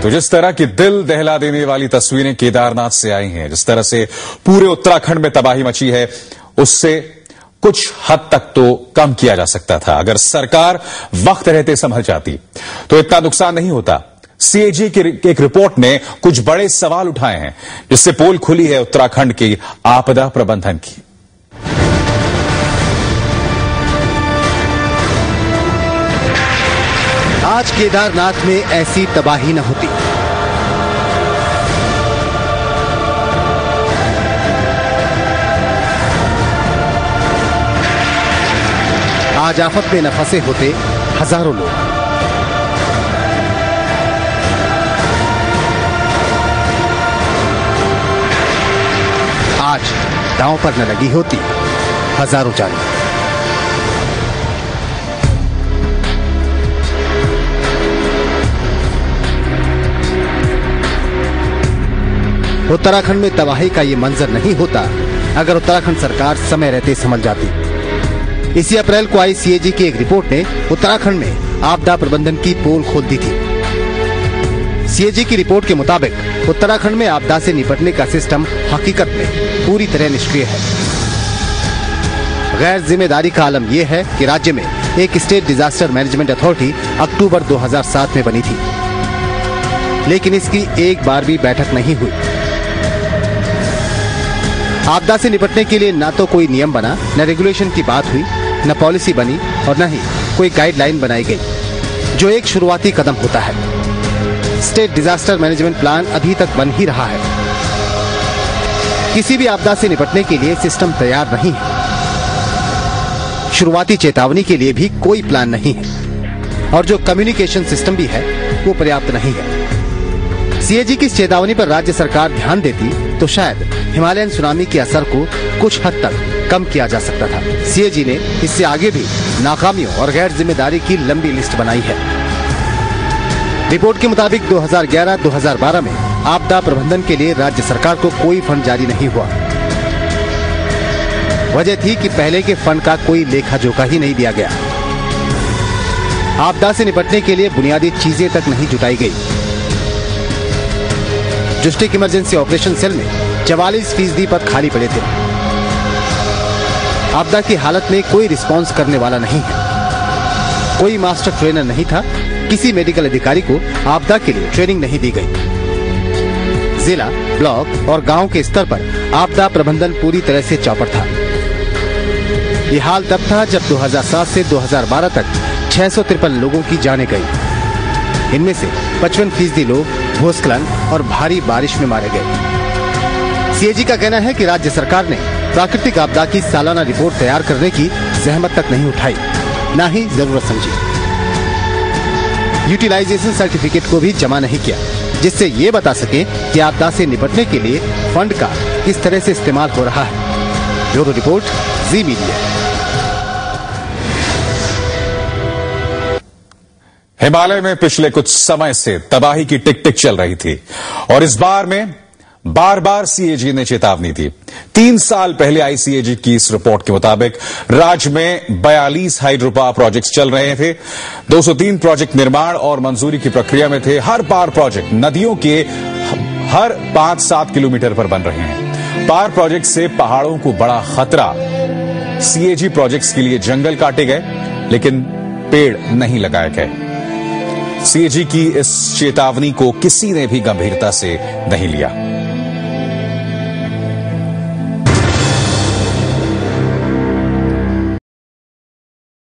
तो जिस तरह की दिल दहला देने वाली तस्वीरें केदारनाथ से आई हैं, जिस तरह से पूरे उत्तराखंड में तबाही मची है, उससे कुछ हद तक तो कम किया जा सकता था। अगर सरकार वक्त रहते संभल जाती तो इतना नुकसान नहीं होता। सीएजी की एक रिपोर्ट ने कुछ बड़े सवाल उठाए हैं, जिससे पोल खुली है उत्तराखंड की आपदा प्रबंधन की। आज केदारनाथ में ऐसी तबाही न होती। आज आफत में न फंसे होते हजारों लोग। आज दांव पर न लगी होती हजारों जानें। उत्तराखंड में तबाही का ये मंजर नहीं होता अगर उत्तराखंड सरकार समय रहते संभल जाती। इसी अप्रैल को आई सीएजी की एक रिपोर्ट ने उत्तराखंड में आपदा प्रबंधन की पोल खोल दी थी। सीएजी की रिपोर्ट के मुताबिक उत्तराखंड में आपदा से निपटने का सिस्टम हकीकत में पूरी तरह निष्क्रिय है। गैर जिम्मेदारी का आलम यह है कि राज्य में एक स्टेट डिजास्टर मैनेजमेंट अथॉरिटी अक्टूबर 2007 में बनी थी, लेकिन इसकी एक बार भी बैठक नहीं हुई। आपदा से निपटने के लिए न तो कोई नियम बना, न रेगुलेशन की बात हुई, न पॉलिसी बनी और न ही कोई गाइडलाइन बनाई गई, जो एक शुरुआती कदम होता है। स्टेट डिजास्टर मैनेजमेंट प्लान अभी तक बन ही रहा है। किसी भी आपदा से निपटने के लिए सिस्टम तैयार नहीं है। शुरुआती चेतावनी के लिए भी कोई प्लान नहीं है और जो कम्युनिकेशन सिस्टम भी है वो पर्याप्त नहीं है। सीएजी की चेतावनी पर राज्य सरकार ध्यान देती तो शायद हिमालयन सुनामी के असर को कुछ हद तक कम किया जा सकता था। सीएजी ने इससे आगे भी नाकामियों और गैर जिम्मेदारी की लंबी लिस्ट बनाई है। रिपोर्ट के मुताबिक 2011-2012 में आपदा प्रबंधन के लिए राज्य सरकार को कोई फंड जारी नहीं हुआ। वजह थी कि पहले के फंड का कोई लेखा जोखा ही नहीं दिया गया। आपदा से निपटने के लिए बुनियादी चीजें तक नहीं जुटाई गई। डिस्ट्रिक्ट इमरजेंसी ऑपरेशन सेल में 44% पद खाली पड़े थे। आपदा की हालत में कोई रिस्पांस करने वाला नहीं है। कोई मास्टर ट्रेनर नहीं था। किसी मेडिकल अधिकारी को आपदा के लिए ट्रेनिंग नहीं दी गई। जिला, ब्लॉक और गांव के स्तर पर आपदा प्रबंधन पूरी तरह से चौपट था। ये हाल तब था जब 2007 से 2012 तक 653 लोगों की जानें गई। इनमें से 55% लोग भूस्खलन और भारी बारिश में मारे गए। सीएजी का कहना है कि राज्य सरकार ने प्राकृतिक आपदा की सालाना रिपोर्ट तैयार करने की जहमत तक नहीं उठाई, न ही जरूरत समझी। यूटिलाइजेशन सर्टिफिकेट को भी जमा नहीं किया, जिससे ये बता सके कि आपदा से निपटने के लिए फंड का किस तरह से इस्तेमाल हो रहा है। ब्यूरो रिपोर्ट, जी मीडिया। हिमालय में पिछले कुछ समय से तबाही की टिक टिक चल रही थी और इस बार में बार बार सीएजी ने चेतावनी दी। 3 साल पहले आई सीएजी की इस रिपोर्ट के मुताबिक राज्य में 42 हाइड्रो पावर प्रोजेक्ट्स चल रहे थे। 203 प्रोजेक्ट निर्माण और मंजूरी की प्रक्रिया में थे। हर पावर प्रोजेक्ट नदियों के हर 5-7 किलोमीटर पर बन रहे हैं। पावर प्रोजेक्ट से पहाड़ों को बड़ा खतरा। सीएजी प्रोजेक्ट्स के लिए जंगल काटे गए, लेकिन पेड़ नहीं लगाए गए। सीएजी की इस चेतावनी को किसी ने भी गंभीरता से नहीं लिया।